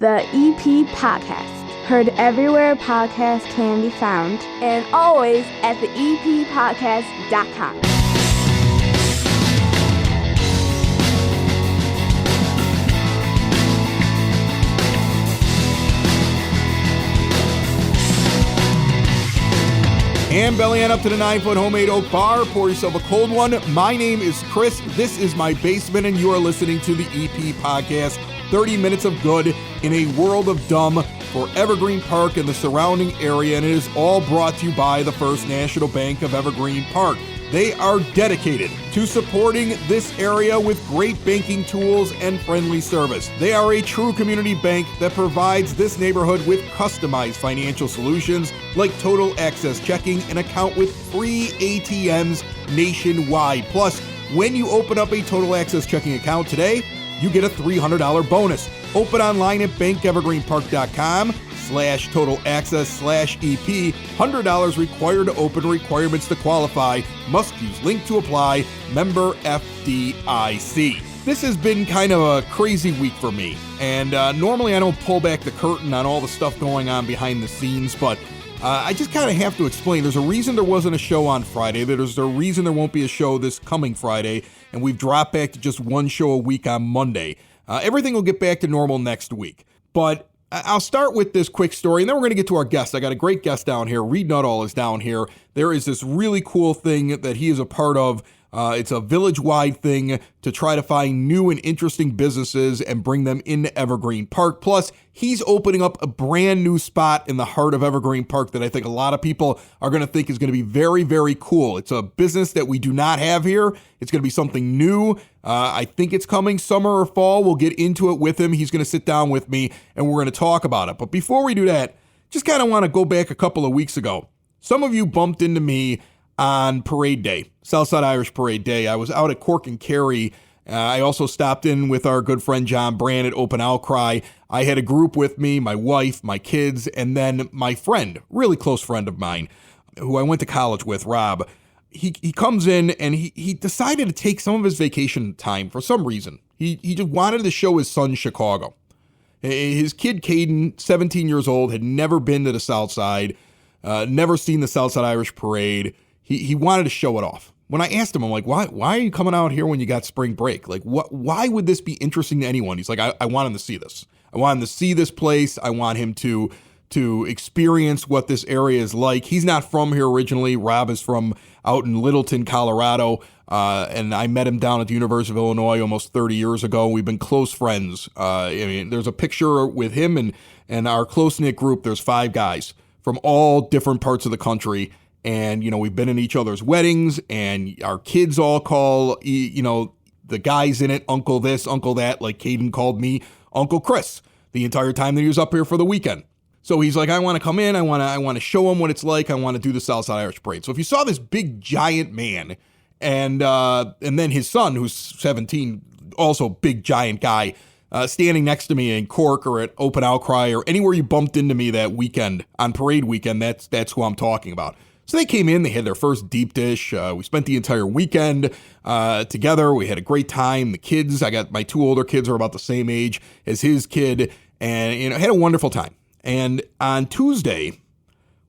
The EP Podcast. Heard everywhere podcasts can be found, and always at theeppodcast.com. And belly on up to the 9-foot homemade oak bar. Pour yourself a cold one. My name is Chris. This is my basement, and you are listening to the EP Podcast. 30 minutes of good in a world of dumb for Evergreen Park and the surrounding area, and it is all brought to you by the First National Bank of Evergreen Park. They are dedicated to supporting this area with great banking tools and friendly service. They are a true community bank that provides this neighborhood with customized financial solutions like total access checking, an account with free ATMs nationwide. Plus, when you open up a total access checking account today, you get a $300 bonus. Open online at bankevergreenpark.com/total access/EP. $100 required to open. Requirements to qualify. Must use link to apply. Member FDIC. This has been kind of a crazy week for me. And normally I don't pull back the curtain on all the stuff going on behind the scenes, but I just kind of have to explain. There's a reason there wasn't a show on Friday. There's a reason there won't be a show this coming Friday, and we've dropped back to just one show a week on Monday. Everything will get back to normal next week. But I'll start with this quick story, and then we're going to get to our guest. I got a great guest down here. Reed Nuttall is down here. There is this really cool thing that he is a part of. It's a village-wide thing to try to find new and interesting businesses and bring them into Evergreen Park. Plus, he's opening up a brand new spot in the heart of Evergreen Park that I think a lot of people are going to think is going to be very, very cool. It's a business that we do not have here. It's going to be something new. I think it's coming summer or fall. We'll get into it with him. He's going to sit down with me, and we're going to talk about it. But before we do that, just kind of want to go back a couple of weeks ago. Some of you bumped into me on Parade Day, Southside Irish Parade Day. I was out at Cork and Kerry. I also stopped in with our good friend John Brand at Open Outcry. I had a group with me, my wife, my kids, and then my friend, really close friend of mine, who I went to college with, Rob. He comes in and he decided to take some of his vacation time for some reason. He just wanted to show his son Chicago. His kid, Caden, 17 years old, had never been to the South Side, never seen the Southside Irish Parade. He wanted to show it off. When I asked him, I'm like, why are you coming out here when you got spring break? Like, why would this be interesting to anyone? He's like, I want him to see this. I want him to see this place. I want him to experience what this area is like. He's not from here originally. Rob is from out in Littleton, Colorado. And I met him down at the University of Illinois almost 30 years ago. We've been close friends. There's a picture with him and our close-knit group. There's 5 guys from all different parts of the country. And, we've been in each other's weddings, and our kids all call, the guys in it, Uncle this, Uncle that, like Caden called me Uncle Chris the entire time that he was up here for the weekend. So he's like, I want to come in, I want to show him what it's like, I want to do the Southside Irish Parade. So if you saw this big giant man, and then his son, who's 17, also big giant guy, standing next to me in Cork or at Open Outcry or anywhere you bumped into me that weekend on Parade Weekend, that's who I'm talking about. So they came in, they had their first deep dish. We spent the entire weekend together. We had a great time. The kids, I got my 2 older kids are about the same age as his kid, and had a wonderful time. And on Tuesday,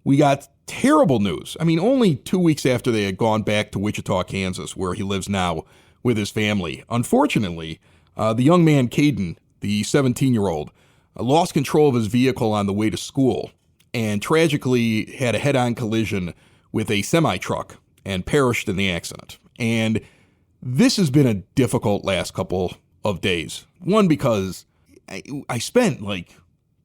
we got terrible news. Only 2 weeks after they had gone back to Wichita, Kansas, where he lives now with his family. Unfortunately, the young man, Caden, the 17-year-old, lost control of his vehicle on the way to school and tragically had a head-on collision with a semi-truck and perished in the accident. And this has been a difficult last couple of days. One, because I spent like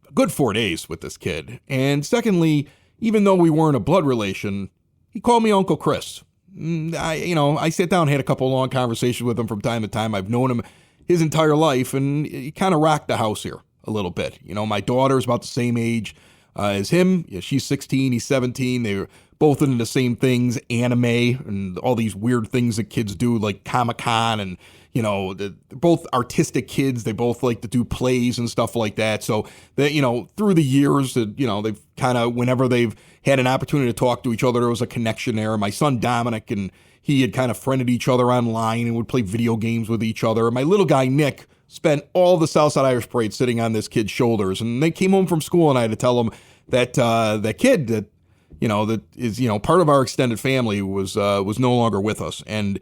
a good 4 days with this kid. And secondly, even though we weren't a blood relation, he called me Uncle Chris. I sat down and had a couple long conversations with him from time to time. I've known him his entire life, and he kind of rocked the house here a little bit. My daughter's about the same age as him. She's 16, he's 17. They're both into the same things, anime and all these weird things that kids do, like Comic-Con, and they're both artistic kids. They both like to do plays and stuff like that. So that, through the years, they've kind of, whenever they've had an opportunity to talk to each other, there was a connection there. My son Dominic and he had kind of friended each other online and would play video games with each other. And my little guy Nick spent all the Southside Irish Parade sitting on this kid's shoulders. And they came home from school, and I had to tell them that that kid that is part of our extended family was no longer with us. And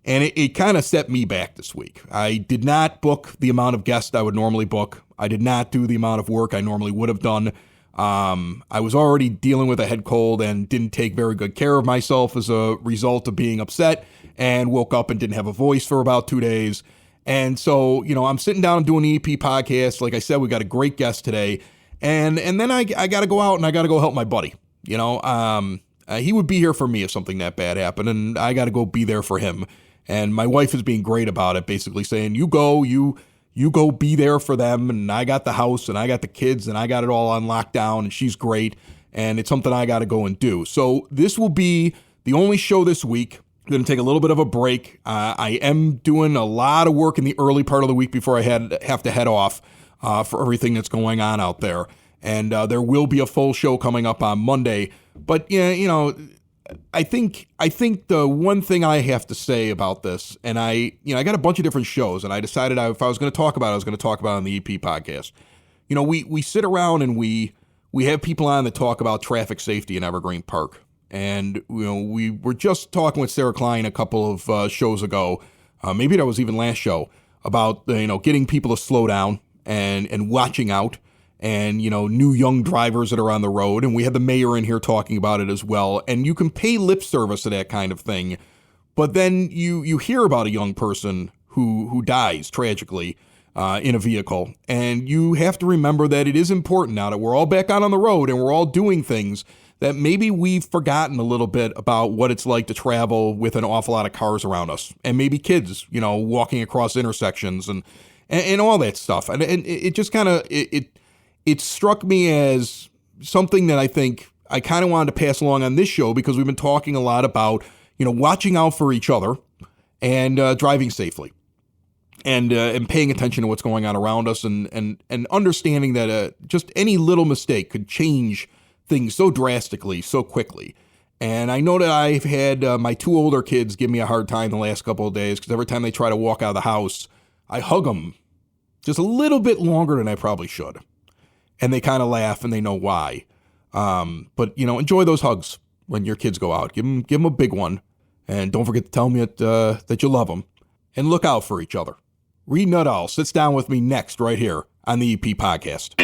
it kind of set me back this week. I did not book the amount of guests I would normally book. I did not do the amount of work I normally would have done. I was already dealing with a head cold and didn't take very good care of myself as a result of being upset, and woke up and didn't have a voice for about 2 days. And so, I'm sitting down and doing the EP podcast. Like I said, we got a great guest today. And then I got to go out and I got to go help my buddy. He would be here for me if something that bad happened, and I got to go be there for him. And my wife is being great about it, basically saying, you go be there for them. And I got the house and I got the kids and I got it all on lockdown, and she's great. And it's something I got to go and do. So this will be the only show this week. I'm going to take a little bit of a break. I am doing a lot of work in the early part of the week before I have to head off for everything that's going on out there. And there will be a full show coming up on Monday. But, I think the one thing I have to say about this, and I got a bunch of different shows, and I decided if I was going to talk about it, I was going to talk about it on the EP podcast. We sit around and we have people on that talk about traffic safety in Evergreen Park. And, we were just talking with Sarah Klein a couple of shows ago, maybe that was even last show, about, getting people to slow down and watching out. And, new young drivers that are on the road. And we had the mayor in here talking about it as well. And you can pay lip service to that kind of thing. But then you hear about a young person who dies tragically in a vehicle. And you have to remember that it is important now that we're all back out on the road and we're all doing things that maybe we've forgotten a little bit about what it's like to travel with an awful lot of cars around us. And maybe kids, walking across intersections and all that stuff. And it just kind of... It struck me as something that I think I kind of wanted to pass along on this show, because we've been talking a lot about, watching out for each other and driving safely and paying attention to what's going on around us and understanding that just any little mistake could change things so drastically, so quickly. And I know that I've had my two older kids give me a hard time the last couple of days, because every time they try to walk out of the house, I hug them just a little bit longer than I probably should. And they kind of laugh and they know why. But, enjoy those hugs when your kids go out. Give them a big one. And don't forget to tell me that you love them. And look out for each other. Reed Nuttall sits down with me next right here on the EP podcast.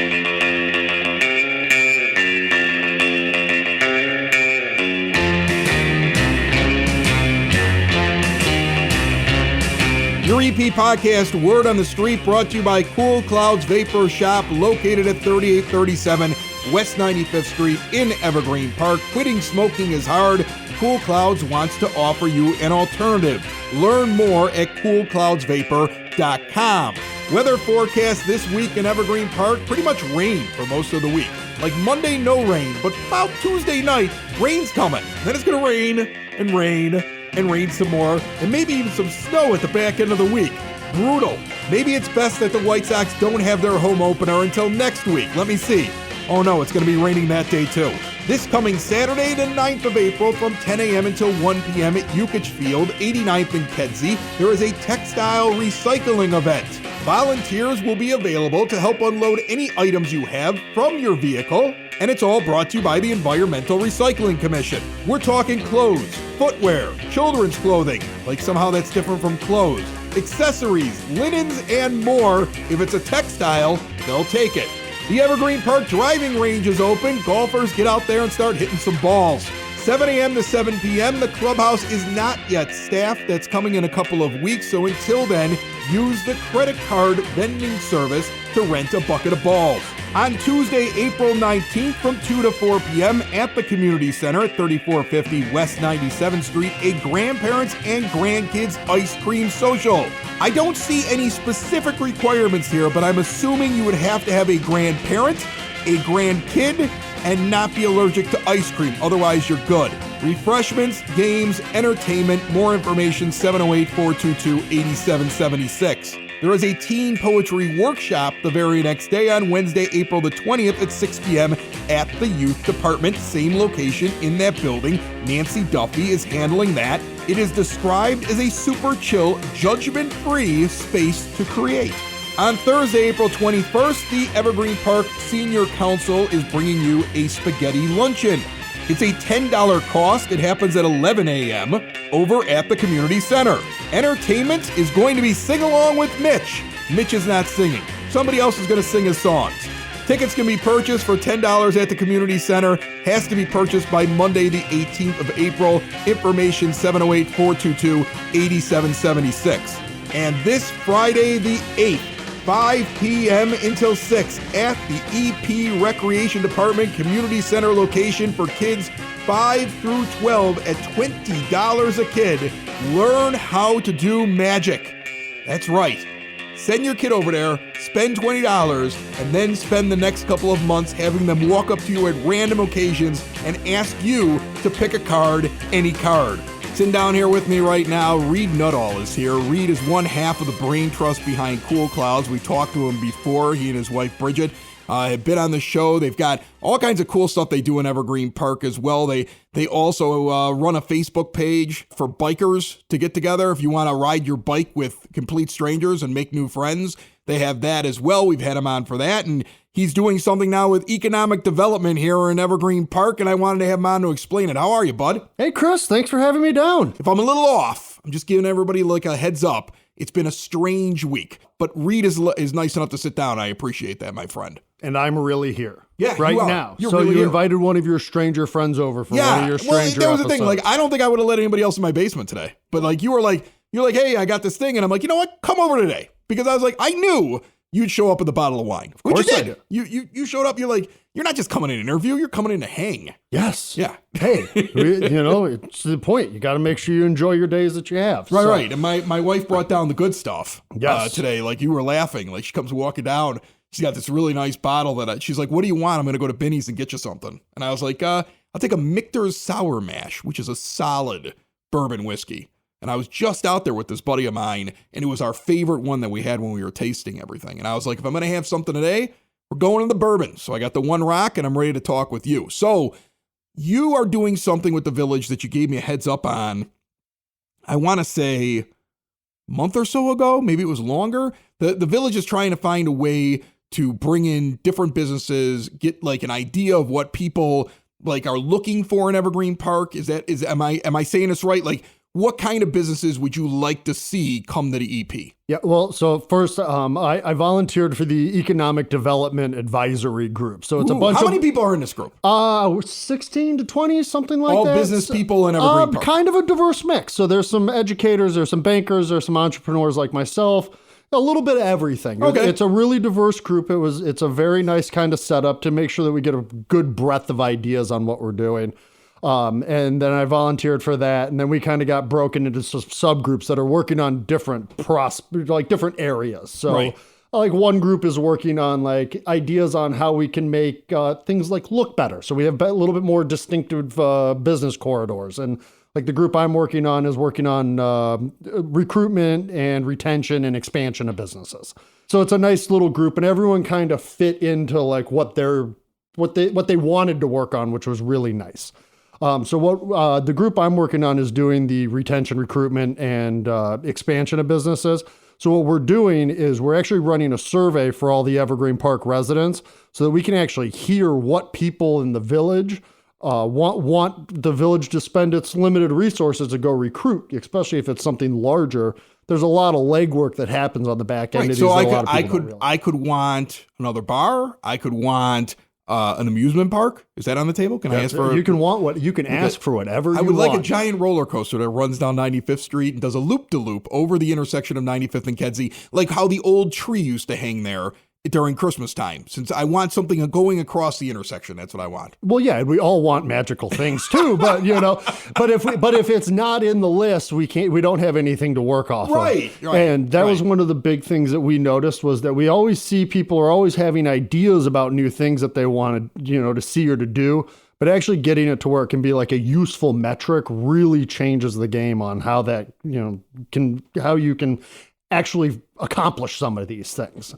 Your EP podcast, Word on the Street, brought to you by Cool Clouds Vapor Shop, located at 3837 West 95th Street in Evergreen Park. Quitting smoking is hard. Cool Clouds wants to offer you an alternative. Learn more at coolcloudsvapor.com. Weather forecast this week in Evergreen Park, pretty much rain for most of the week. Like Monday, no rain, but about Tuesday night, rain's coming. Then it's going to rain and rain and rain some more, and maybe even some snow at the back end of the week. Brutal. Maybe it's best that the White Sox don't have their home opener until next week. Let me see. Oh no, it's going to be raining that day too. This coming Saturday, the 9th of April, from 10 a.m. until 1 p.m. at Yukich Field, 89th and Kedzie, there is a textile recycling event. Volunteers will be available to help unload any items you have from your vehicle, and it's all brought to you by the Environmental Recycling Commission. We're talking clothes, footwear, children's clothing, like somehow that's different from clothes, accessories, linens, and more. If it's a textile, they'll take it. The Evergreen Park driving range is open. Golfers, get out there and start hitting some balls. 7 a.m. to 7 p.m. The clubhouse is not yet staffed. That's coming in a couple of weeks. So until then, use the credit card vending service to rent a bucket of balls. On Tuesday, April 19th from 2 to 4 p.m. at the Community Center at 3450 West 97th Street, a grandparents and grandkids ice cream social. I don't see any specific requirements here, but I'm assuming you would have to have a grandparent, a grandkid, and not be allergic to ice cream. Otherwise, you're good. Refreshments, games, entertainment. More information, 708-422-8776. There is a teen poetry workshop the very next day on Wednesday, April the 20th at 6 p.m. at the youth department. Same location in that building. Nancy Duffy is handling that. It is described as a super chill, judgment-free space to create. On Thursday, April 21st, the Evergreen Park Senior Council is bringing you a spaghetti luncheon. It's a $10 cost. It happens at 11 a.m. over at the community center. Entertainment is going to be Sing Along with Mitch. Mitch is not singing. Somebody else is going to sing his songs. Tickets can be purchased for $10 at the community center. Has to be purchased by Monday, the 18th of April. Information 708-422-8776. And this Friday, the 8th, 5 p.m. until 6 at the EP Recreation Department Community Center location for kids 5 through 12 at $20 a kid. Learn how to do magic. That's right. Send your kid over there, spend $20, and then spend the next couple of months having them walk up to you at random occasions and ask you to pick a card, any card. Sitting down here with me right now, Reed Nuttall is here. Reed is one half of the brain trust behind Cool Clouds. We talked to him before. He and his wife, Bridget, have been on the show. They've got all kinds of cool stuff they do in Evergreen Park as well. They also run a Facebook page for bikers to get together. If you want to ride your bike with complete strangers and make new friends, they have that as well. We've had him on for that. And he's doing something now with economic development here in Evergreen Park, and I wanted to have him on to explain it. How are you, bud? Hey, Chris, thanks for having me down. If I'm a little off, I'm just giving everybody like a heads up. It's been a strange week, but Reed is nice enough to sit down. I appreciate that, my friend. And I'm really here. Yeah, right you are. now. You're So really you here. invited one of your stranger friends over for one of your stranger that was the thing. episodes. Like, I don't think I would have let anybody else in my basement today. But like, you're like, hey, I got this thing, and I'm like, you know what? Come over today, because I was like, I knew you'd show up with a bottle of wine. Which course you I did. did. You showed up. You're like, you're not just coming in to interview. You're coming in to hang. Yes. Yeah. Hey, it's the point. You got to make sure you enjoy your days that you have. Right, So, right. And my wife brought down the good stuff Yes. today. Like, you were laughing. Like, she comes walking down. She's got this really nice bottle she's like, what do you want? I'm going to go to Binny's and get you something. And I was like, I'll take a Michter's Sour Mash, which is a solid bourbon whiskey. And I was just out there with this buddy of mine, and it was our favorite one that we had when we were tasting everything. And I was like, if I'm going to have something today, we're going to the bourbon. So I got the One Rock, and I'm ready to talk with you. So you are doing something with the village that you gave me a heads up on, I want to say a month or so ago. Maybe it was longer. The village is trying to find a way to bring in different businesses, get like an idea of what people like are looking for in Evergreen Park. Am I saying this right? Like, what kind of businesses would you like to see come to the EP? Yeah, well, so first, I volunteered for the Economic Development Advisory Group. So it's a bunch How of... many people are in this group? 16 to 20, something like All that. business people in Evergreen Park. Kind of a diverse mix. So there's some educators, there's some bankers, there's some entrepreneurs like myself. A little bit of everything. Okay. It's a really diverse group. It's a very nice kind of setup to make sure that we get a good breadth of ideas on what we're doing. And then I volunteered for that. And then we kind of got broken into some subgroups that are working on different different areas. So Right. like one group is working on like ideas on how we can make things like look better. So we have a little bit more distinctive business corridors. And like the group I'm working on is working on recruitment and retention and expansion of businesses. So it's a nice little group, and everyone kind of fit into like what they wanted to work on, which was really nice. So what the group I'm working on is doing the retention, recruitment, and expansion of businesses. So what we're doing is we're actually running a survey for all the Evergreen Park residents so that we can actually hear what people in the village want the village to spend its limited resources to go recruit, especially if it's something larger. There's a lot of legwork that happens on the back end. Right. Of So these that a lot of people don't realize. I could want another bar. I could want an amusement park. Is that on the table? Can I ask for? You can ask for whatever I you would want. like a giant roller coaster that runs down 95th Street and does a loop-de-loop over the intersection of 95th and Kedzie, like how the old tree used to hang there during Christmas time. Since I want something going across the intersection, that's what I want. Well, yeah, we all want magical things too, but but if it's not in the list, we don't have anything to work off Right, of. right, And that was right. one of the big things that we noticed was that we always see people are always having ideas about new things that they want to see or to do, but actually getting it to where it can be like a useful metric really changes the game on how that, how you can actually accomplish some of these things.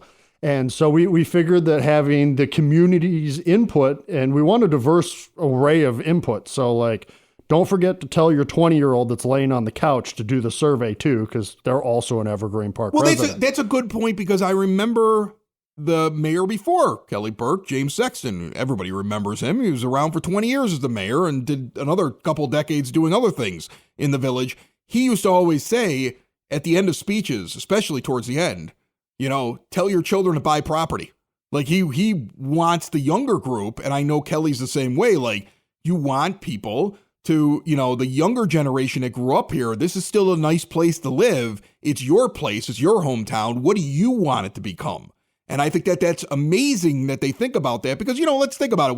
And so we figured that having the community's input, and we want a diverse array of input. So like Don't forget to tell your 20-year-old that's laying on the couch to do the survey too, because they're also an Evergreen Park resident. That's a good point, because I remember the mayor before Kelly Burke, James Sexton. Everybody remembers him. He was around for 20 years as the mayor and did another couple decades doing other things in the village. He used to always say at the end of speeches, especially towards the end, tell your children to buy property. Like he wants the younger group, and I know Kelly's the same way. Like, you want people to, the younger generation that grew up here, this is still a nice place to live. It's your place. It's your hometown. What do you want it to become? And I think that's amazing that they think about that, because, let's think about it.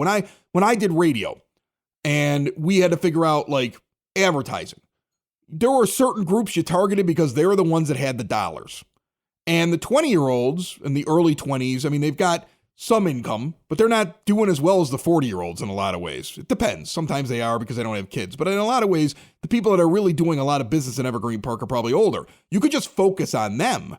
When I did radio and we had to figure out like advertising, there were certain groups you targeted because they were the ones that had the dollars. And the 20-year-olds in the early 20s, I mean, they've got some income, but they're not doing as well as the 40-year-olds in a lot of ways. It depends. Sometimes they are because they don't have kids. But in a lot of ways, the people that are really doing a lot of business in Evergreen Park are probably older. You could just focus on them.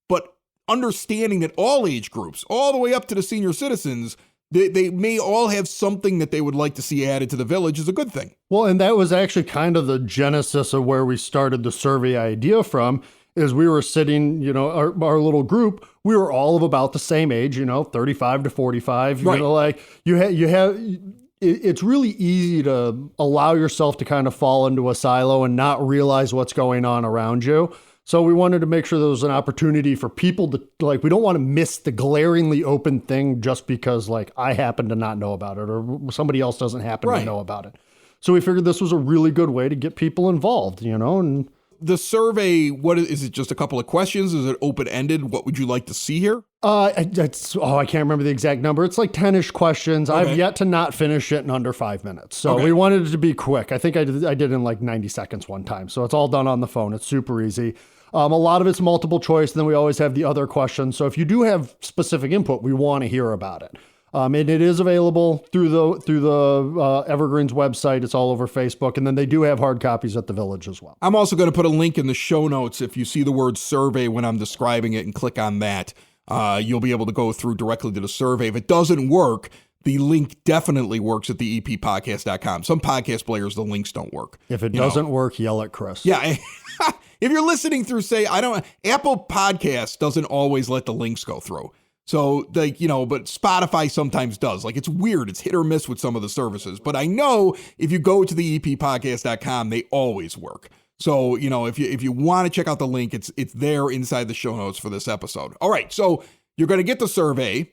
But understanding that all age groups, all the way up to the senior citizens, they may all have something that they would like to see added to the village is a good thing. Well, and that was actually kind of the genesis of where we started the survey idea from, is we were sitting, our little group, we were all of about the same age, 35 to 45, right. Like you have, it's really easy to allow yourself to kind of fall into a silo and not realize what's going on around you. So we wanted to make sure there was an opportunity for people to, like, we don't want to miss the glaringly open thing just because, like, I happen to not know about it or somebody else doesn't happen to know about it. So we figured this was a really good way to get people involved, and the survey, what is it? Just a couple of questions? Is it open-ended? What would you like to see here? I can't remember the exact number. It's like 10-ish questions. Okay. I've yet to not finish it in under 5 minutes. So we wanted it to be quick. I think I did in like 90 seconds one time. So it's all done on the phone. It's super easy. A lot of it's multiple choice. And then we always have the other questions. So if you do have specific input, we want to hear about it. And it is available through the Evergreen's website. It's all over Facebook. And then they do have hard copies at the village as well. I'm also going to put a link in the show notes. If you see the word survey when I'm describing it and click on that, you'll be able to go through directly to the survey. If it doesn't work, the link definitely works at the eppodcast.com. Some podcast players, the links don't work. If it doesn't work, yell at Chris. Yeah. If you're listening through, say, Apple Podcasts doesn't always let the links go through. So, but Spotify sometimes does. Like, it's weird. It's hit or miss with some of the services. But I know if you go to the eppodcast.com, they always work. So, if you want to check out the link, it's there inside the show notes for this episode. All right. So you're going to get the survey.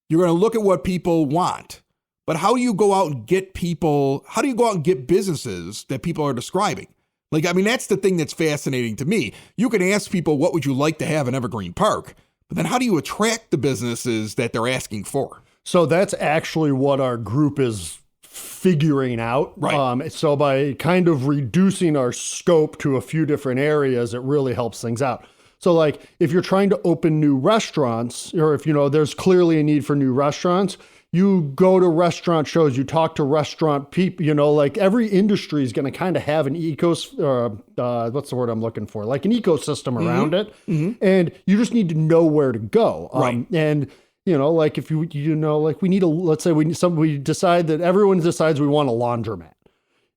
You're going to look at what people want. But how do you go out and get people? How do you go out and get businesses that people are describing? Like, that's the thing that's fascinating to me. You can ask people, what would you like to have in Evergreen Park? But then how do you attract the businesses that they're asking for? So that's actually what our group is figuring out. Right. So by kind of reducing our scope to a few different areas, it really helps things out. So like if you're trying to open new restaurants, or if, there's clearly a need for new restaurants, you go to restaurant shows, you talk to restaurant people, like every industry is going to kind of have an what's the word I'm looking for? Like an ecosystem around it. Mm-hmm. And you just need to know where to go. Right. And, like if like we need let's say we decide that everyone decides we want a laundromat.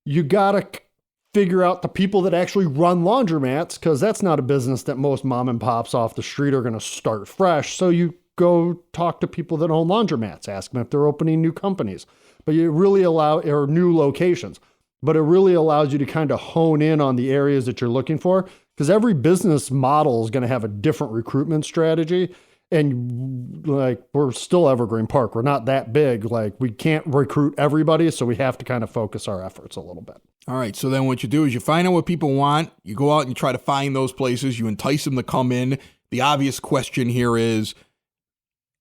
You got to figure out the people that actually run laundromats, because that's not a business that most mom and pops off the street are going to start fresh. So you go talk to people that own laundromats, ask them if they're opening new companies, but you really or new locations, but it really allows you to kind of hone in on the areas that you're looking for, because every business model is going to have a different recruitment strategy. And like, we're still Evergreen Park. We're not that big. Like, we can't recruit everybody. So we have to kind of focus our efforts a little bit. All right. So then what you do is you find out what people want. You go out and you try to find those places. You entice them to come in. The obvious question here is,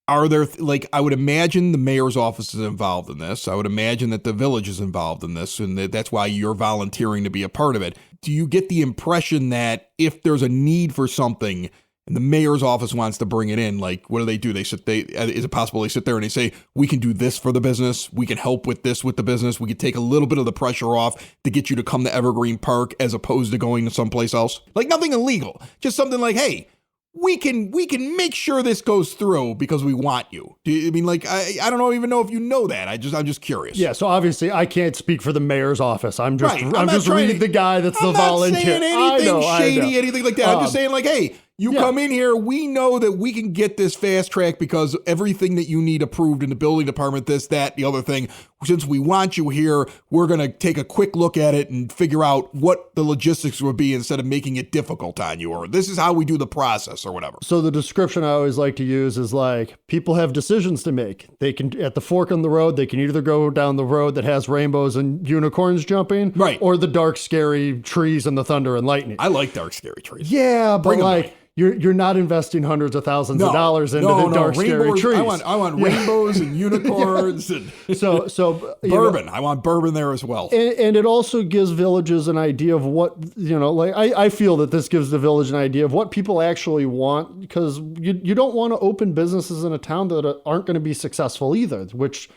are there, I would imagine the mayor's office is involved in this. I would imagine that the village is involved in this, and that's why you're volunteering to be a part of it. Do you get the impression that if there's a need for something and the mayor's office wants to bring it in, like, what do? Is it possible they sit there and they say, we can do this for the business. We can help with this with the business. We could take a little bit of the pressure off to get you to come to Evergreen Park as opposed to going to someplace else? Like, nothing illegal, just something like, hey, we can make sure this goes through because we want you. I mean, like, I don't even know if you know that. I'm just curious. Yeah, so obviously I can't speak for the mayor's office. I'm just Right. I'm just reading the guy that's the volunteer. I'm not saying anything shady, anything like that. I'm just saying, like, hey, you come in here, we know that we can get this fast track because everything that you need approved in the building department, this, that, the other thing, since we want you here, we're going to take a quick look at it and figure out what the logistics would be instead of making it difficult on you, or this is how we do the process or whatever. So the description I always like to use is like, people have decisions to make. They can, at the fork in the road, they can either go down the road that has rainbows and unicorns jumping, right, or the dark, scary trees and the thunder and lightning. I like dark, scary trees. Yeah, but like, you're not investing hundreds of thousands of dollars into the dark, scary trees. I want rainbows and unicorns and so bourbon. I want bourbon there as well. And it also gives villages an idea of what, like I feel that this gives the village an idea of what people actually want, because you don't want to open businesses in a town that aren't going to be successful either, which,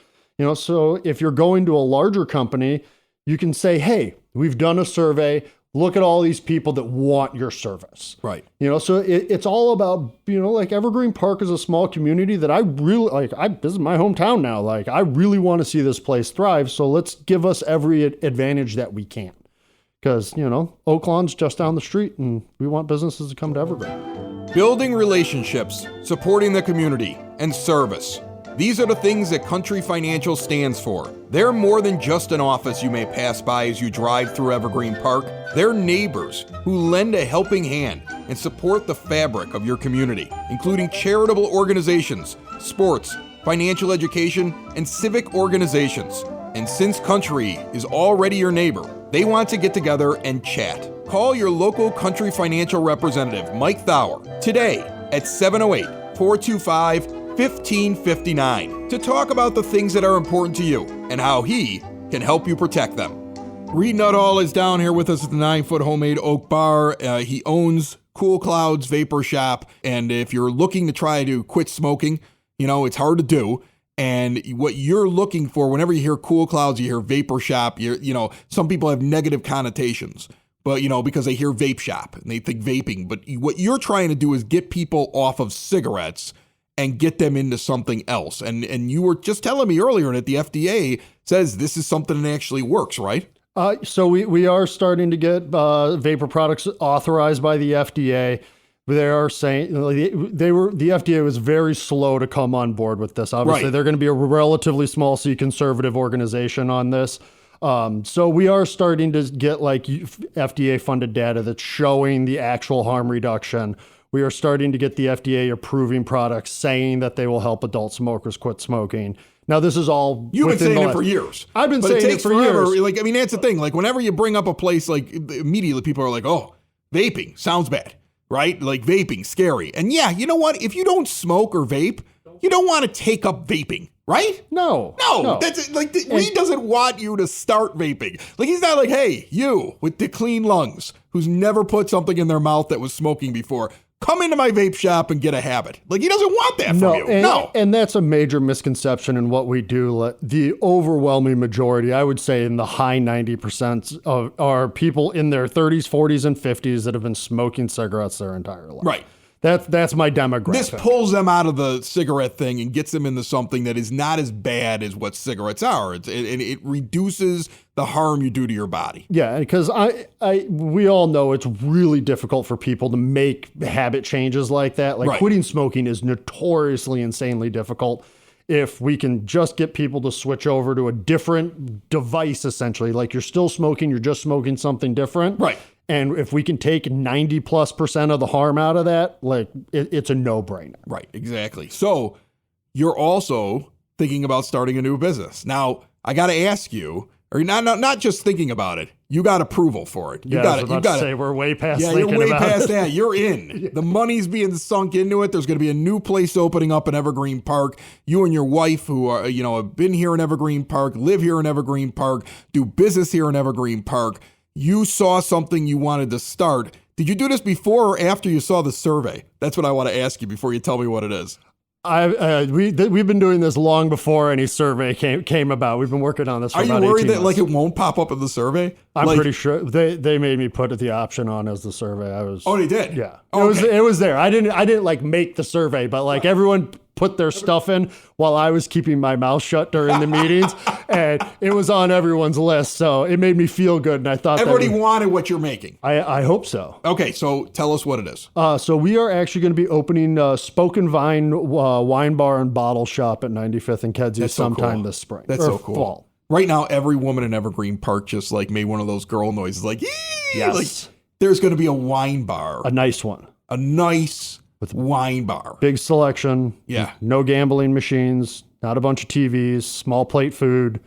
so if you're going to a larger company, you can say, hey, we've done a survey. Look at all these people that want your service. Right. So it's all about, like Evergreen Park is a small community that I really like. This is my hometown now. Like, I really want to see this place thrive. So let's give us every advantage that we can. Because, Oaklawn's just down the street and we want businesses to come to Evergreen. Building relationships, supporting the community, and service. These are the things that Country Financial stands for. They're more than just an office you may pass by as you drive through Evergreen Park. They're neighbors who lend a helping hand and support the fabric of your community, including charitable organizations, sports, financial education, and civic organizations. And since Country is already your neighbor, they want to get together and chat. Call your local Country Financial representative, Mike Thauer, today at 708-425-1559 to talk about the things that are important to you and how he can help you protect them. Reed Nuttall is down here with us at the 9-Foot Homemade Oak Bar. He owns Cool Clouds Vapor Shop, and if you're looking to try to quit smoking, it's hard to do. And what you're looking for, whenever you hear Cool Clouds, you hear Vapor Shop, some people have negative connotations, but, because they hear vape shop and they think vaping. But what you're trying to do is get people off of cigarettes and get them into something else. And you were just telling me earlier that the FDA says this is something that actually works, right? So we are starting to get vapor products authorized by the FDA. They are saying the FDA was very slow to come on board with this. Obviously, right. They're going to be a relatively small C conservative organization on this. So we are starting to get like FDA funded data that's showing the actual harm reduction. We are starting to get the FDA approving products saying that they will help adult smokers quit smoking. Now, this is all... You've been saying it for years. I've been saying it for years. Like, that's the thing. Like, whenever you bring up a place, like, immediately people are like, oh, vaping sounds bad, right? Like, vaping, scary. And yeah, you know what? If you don't smoke or vape, you don't want to take up vaping, right? No. That's like, Reed doesn't want you to start vaping. Like, he's not like, hey, you with the clean lungs who's never put something in their mouth that was smoking before, come into my vape shop and get a habit. Like, he doesn't want that from you. And that's a major misconception in what we do. The overwhelming majority, I would say in the high 90% are people in their 30s, 40s, and 50s that have been smoking cigarettes their entire life. Right. That's my demographic. This pulls them out of the cigarette thing and gets them into something that is not as bad as what cigarettes are. It reduces the harm you do to your body. Yeah, because we all know it's really difficult for people to make habit changes like that. Like, right. Quitting smoking is notoriously insanely difficult. If we can just get people to switch over to a different device, essentially, like you're still smoking, you're just smoking something different. Right. And if we can take 90+% of the harm out of that, like it's a no-brainer. Right, exactly. So you're also thinking about starting a new business. Now, I got to ask you, or not just thinking about it, you got approval for it. You got to say we're way past thinking about it. Yeah, you're way past that. You're in. The money's being sunk into it. There's going to be a new place opening up in Evergreen Park. You and your wife, who are, have been here in Evergreen Park, live here in Evergreen Park, do business here in Evergreen Park. You saw something you wanted to start. Did you do this before or after you saw the survey? That's what I want to ask you before you tell me what it is. We've been doing this long before any survey came about. We've been working on this for Are you about worried 18 that months. like it won't pop up in the survey? I'm Like- pretty sure they made me put the option on as the survey. Oh, they did? Yeah. Okay. It was there. I didn't like make the survey, but like everyone put their stuff in while I was keeping my mouth shut during the meetings, and it was on everyone's list. So it made me feel good, and I thought Everybody wanted what you're making. I hope so. Okay, so tell us what it is. So we are actually going to be opening Spoken Vine wine bar and bottle shop at 95th and Kedzie That's so sometime cool. this spring. That's or so cool. Fall. Right now, every woman in Evergreen Park just like made one of those girl noises, like, "Ee!" Yes. Like there's going to be a wine bar, A nice one. a nice wine bar. Big selection. Yeah. No gambling machines, not a bunch of TVs, small plate food,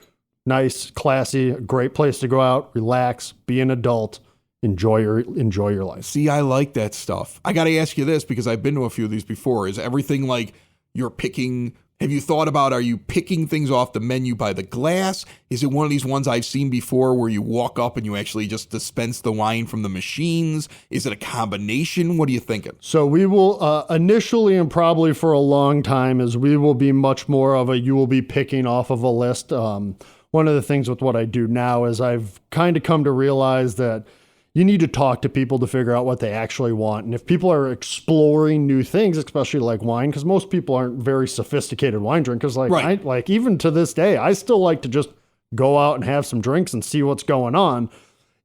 nice, classy, great place to go out, relax, be an adult, enjoy your life. See, I like that stuff. I got to ask you this because I've been to a few of these before. Is everything like you're picking? Have you thought about, are you picking things off the menu by the glass? Is it one of these ones I've seen before where you walk up and you actually just dispense the wine from the machines? Is it a combination? What are you thinking? So we will initially and probably for a long time is we will be much more of you will be picking off of a list. One of the things with what I do now is I've kind of come to realize that you need to talk to people to figure out what they actually want. And if people are exploring new things, especially like wine, because most people aren't very sophisticated wine drinkers. Like, Right. like even to this day, I still like to just go out and have some drinks and see what's going on.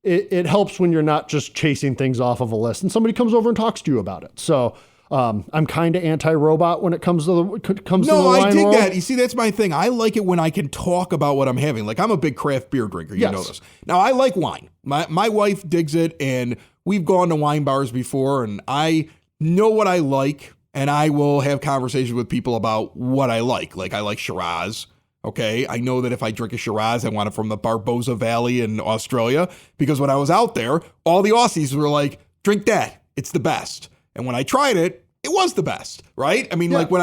It helps when you're not just chasing things off of a list and somebody comes over and talks to you about it. So I'm kind of anti-robot when it comes to the No, wine I dig world. that. You see, that's my thing. I like it when I can talk about what I'm having. Like, I'm a big craft beer drinker. You Yes. know this. Now, I like wine. My wife digs it, and we've gone to wine bars before, and I know what I like, and I will have conversations with people about what I like. Like, I like Shiraz. Okay, I know that if I drink a Shiraz, I want it from the Barbosa Valley in Australia, because when I was out there, all the Aussies were like, drink that. It's the best. And when I tried it, it was the best, right? I mean, like when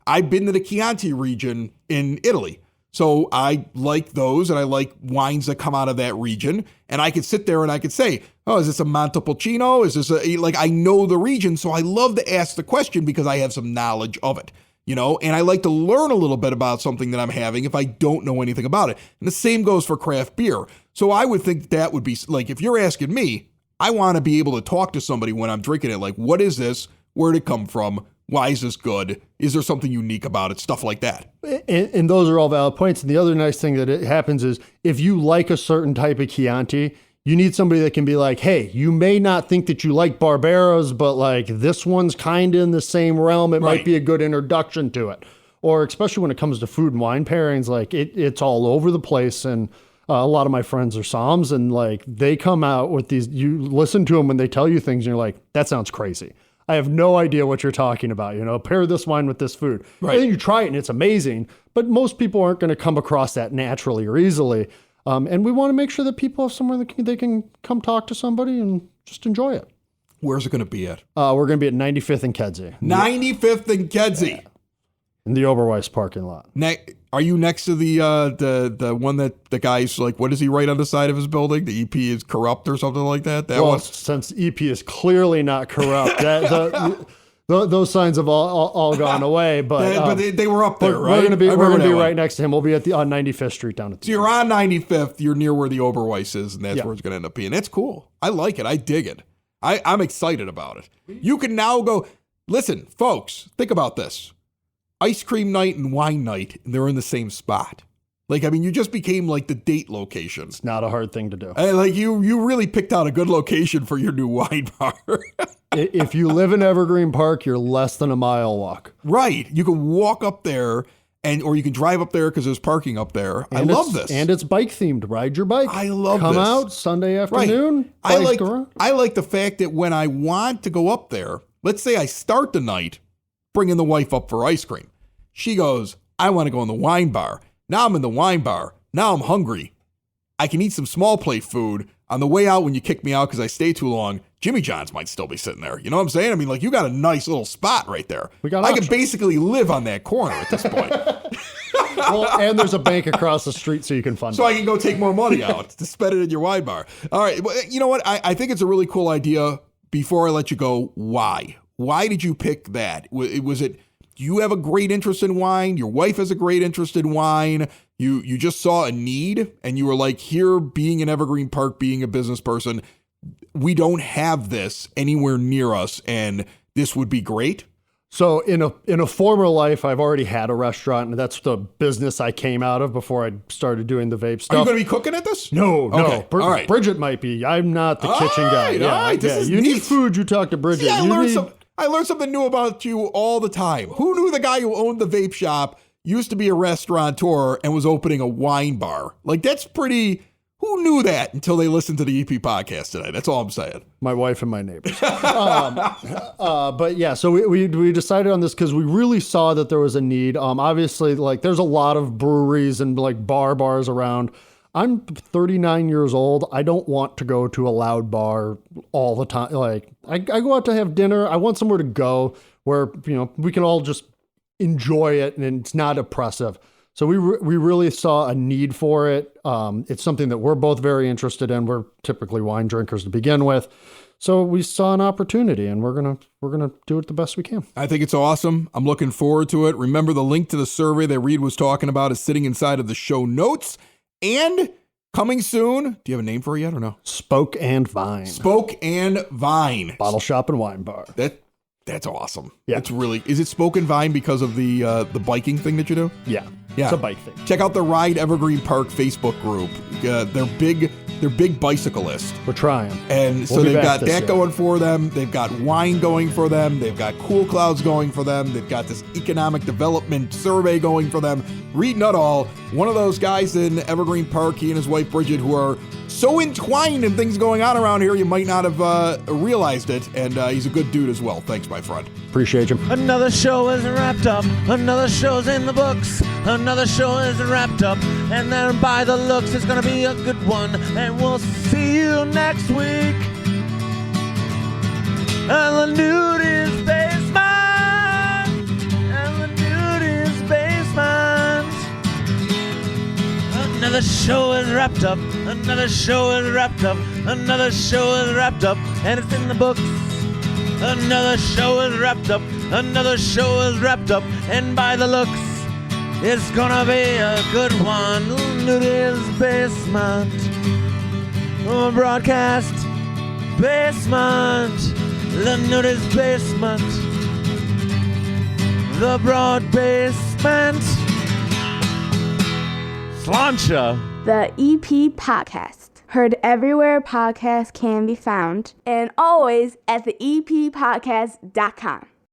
I've been to the Chianti region in Italy. So I like those, and I like wines that come out of that region. And I could sit there and I could say, oh, is this a Montepulciano? Is this like, I know the region. So I love to ask the question because I have some knowledge of it, you know, and I like to learn a little bit about something that I'm having if I don't know anything about it. And the same goes for craft beer. So I would think that would be like, if you're asking me, I want to be able to talk to somebody when I'm drinking it. Like, what is this? Where'd it come from? Why is this good? Is there something unique about it? Stuff like that. And those are all valid points. And the other nice thing that it happens is if you like a certain type of Chianti, you need somebody that can be like, hey, you may not think that you like Barberos, but like this one's kind of in the same realm. It Right. might be a good introduction to it. Or especially when it comes to food and wine pairings, like it's all over the place. And a lot of my friends are Psalms, and like they come out with these, you listen to them when they tell you things and you're like, that sounds crazy. I have no idea what you're talking about. You know, pair this wine with this food. Right. And then you try it and it's amazing, but most people aren't going to come across that naturally or easily. And we want to make sure that people have somewhere that they can come talk to somebody and just enjoy it. Where's it going to be at? We're going to be at 95th and Kedzie 95th and Kedzie. in the Oberweis parking lot. Are you next to the one that the guy's like, what does he write on the side of his building? The EP is corrupt or something like that? That Well, one? since EP is clearly not corrupt, those signs have all gone away. But they were up there, right? We're going to be I remember that one. right next to him. We'll be on 95th Street down at the. So you're on 95th, you're near where the Oberweis is, and that's Yeah. where it's going to end up being. That's cool. I like it. I dig it. I'm excited about it. You can now go, listen, folks, think about this. Ice cream night and wine night, and they're in the same spot. Like, I mean, you just became like the date location. It's not a hard thing to do. And like you really picked out a good location for your new wine bar. If you live in Evergreen Park, you're less than a mile walk. Right. You can walk up there or you can drive up there because there's parking up there. I And love it's- this. And it's bike themed. Ride your bike. I love Come this. out Sunday Right. afternoon. I bike like around. I like the fact that when I want to go up there, let's say I start the night bringing the wife up for ice cream. She goes, I want to go in the wine bar. Now I'm in the wine bar. Now I'm hungry. I can eat some small plate food. On the way out, when you kick me out because I stay too long, Jimmy John's might still be sitting there. You know what I'm saying? I mean, like, you got a nice little spot right there. We got I can options. basically live on that corner at this point. Well, and there's a bank across the street so you can fund So it. I can go take more money out to spend it in your wine bar. All right. Well, you know what? I think it's a really cool idea. Before I let you go, why? Why did you pick that? Was it you have a great interest in wine. Your wife has a great interest in wine. You just saw a need and you were like, here, being in Evergreen Park, being a business person, we don't have this anywhere near us, and this would be great. So in a former life, I've already had a restaurant, and that's the business I came out of before I started doing the vape stuff. Are you going to be cooking at this? No. Okay. All right. Bridget might be. I'm not the kitchen guy. All right. This is you neat. need food, you talk to Bridget. See, I learned something new about you all the time. Who knew the guy who owned the vape shop used to be a restaurateur and was opening a wine bar? Like, that's pretty... Who knew that until they listened to the EP podcast today? That's all I'm saying. My wife and my neighbors. But yeah, so we decided on this because we really saw that there was a need. Obviously, like, there's a lot of breweries and like bars around. I'm 39 years old. I don't want to go to a loud bar all the time. Like, I go out to have dinner. I want somewhere to go where, we can all just enjoy it and it's not oppressive. So we really saw a need for it. It's something that we're both very interested in. We're typically wine drinkers to begin with. So we saw an opportunity, and we're gonna do it the best we can. I think it's awesome. I'm looking forward to it. Remember, the link to the survey that Reed was talking about is sitting inside of the show notes. And coming soon, do you have a name for it yet or no? Spoke and Vine. Spoke and Vine. Bottle shop and wine bar. That's awesome. Yeah. That's really... Is it Spoke and Vine because of the biking thing that you do? Yeah. Yeah. It's a bike thing. Check out the Ride Evergreen Park Facebook group. They're big bicyclists. We're trying. And so they've got that going for them. They've got wine going for them. They've got Cool Clouds going for them. They've got this economic development survey going for them. Reed Nuttall, one of those guys in Evergreen Park, he and his wife Bridget, who are so entwined in things going on around here, you might not have realized it. And he's a good dude as well. Thanks, my friend. Appreciate you. Another show is wrapped up. Another show's in the books. Another show is wrapped up. And then by the looks, it's gonna be a good one. And we'll see you next week. And the nudist basement. And the nudist basement. Another show is wrapped up. Another show is wrapped up. Another show is wrapped up. And it's in the books. Another show is wrapped up. Another show is wrapped up. And by the looks, it's gonna be a good one. Nudist basement. Broadcast basement. The nudist basement. The broad basement. Slancha. The EP Podcast. Heard everywhere podcasts can be found, and always at the eppodcast.com.